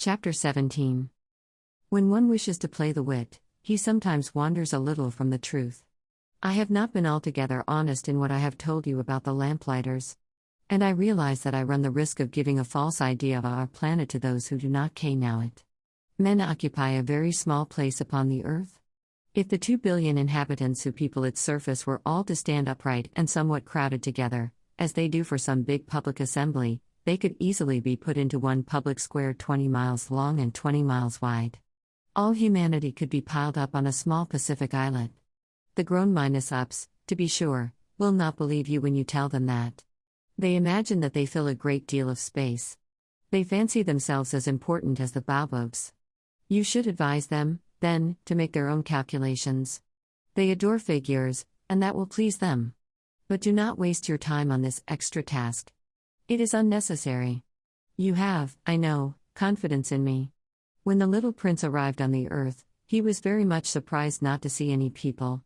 Chapter 17. When one wishes to play the wit, he sometimes wanders a little from the truth. I have not been altogether honest in what I have told you about the lamplighters. And I realize that I run the risk of giving a false idea of our planet to those who do not know it. Men occupy a very small place upon the earth. If the 2 billion inhabitants who people its surface were all to stand upright and somewhat crowded together, as they do for some big public assembly, they could easily be put into one public square 20 miles long and 20 miles wide. All humanity could be piled up on a small Pacific islet. The grown-ups, to be sure, will not believe you when you tell them that. They imagine that they fill a great deal of space. They fancy themselves as important as the baobabs. You should advise them, then, to make their own calculations. They adore figures, and that will please them. But do not waste your time on this extra task. It is unnecessary. You have, I know, confidence in me. When the little prince arrived on the earth, he was very much surprised not to see any people.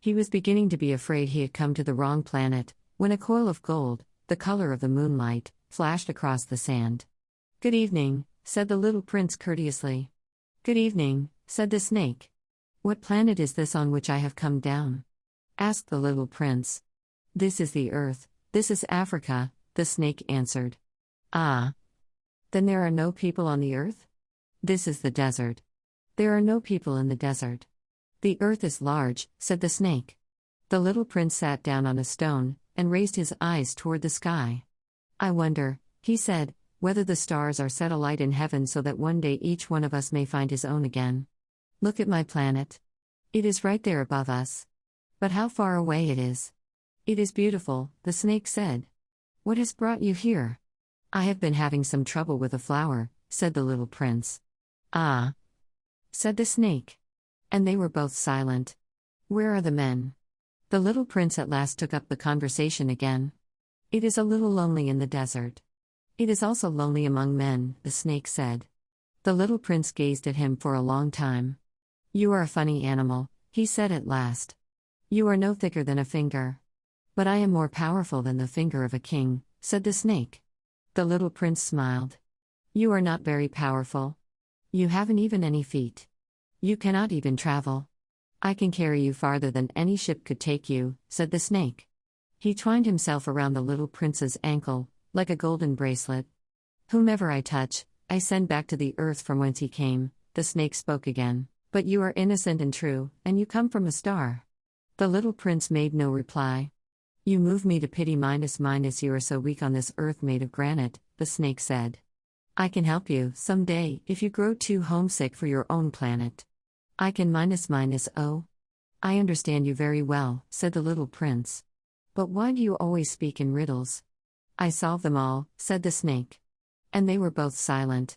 He was beginning to be afraid he had come to the wrong planet, when a coil of gold, the color of the moonlight, flashed across the sand. "Good evening," said the little prince courteously. "Good evening," said the snake. "What planet is this on which I have come down?" asked the little prince. "This is the earth, this is Africa," the snake answered. "Ah. Then there are no people on the earth?" "This is the desert." "There are no people in the desert." "The earth is large," said the snake. The little prince sat down on a stone, and raised his eyes toward the sky. "I wonder," he said, "whether the stars are set alight in heaven so that one day each one of us may find his own again. Look at my planet. It is right there above us. But how far away it is." "It is beautiful," the snake said. "What has brought you here?" "I have been having some trouble with a flower," said the little prince. "Ah," said the snake. And they were both silent. "Where are the men?" The little prince at last took up the conversation again. "It is a little lonely in the desert." "It is also lonely among men," the snake said. The little prince gazed at him for a long time. "You are a funny animal," he said at last. "You are no thicker than a finger." "But I am more powerful than the finger of a king," said the snake. The little prince smiled. "You are not very powerful. You haven't even any feet. You cannot even travel." "I can carry you farther than any ship could take you," said the snake. He twined himself around the little prince's ankle, like a golden bracelet. "Whomever I touch, I send back to the earth from whence he came," the snake spoke again. "But you are innocent and true, and you come from a star." The little prince made no reply. "You move me to pity minus you are so weak on this earth made of granite," the snake said. "I can help you, some day, if you grow too homesick for your own planet. I can oh. "I understand you very well," said the little prince. "But why do you always speak in riddles?" "I solve them all," said the snake. And they were both silent.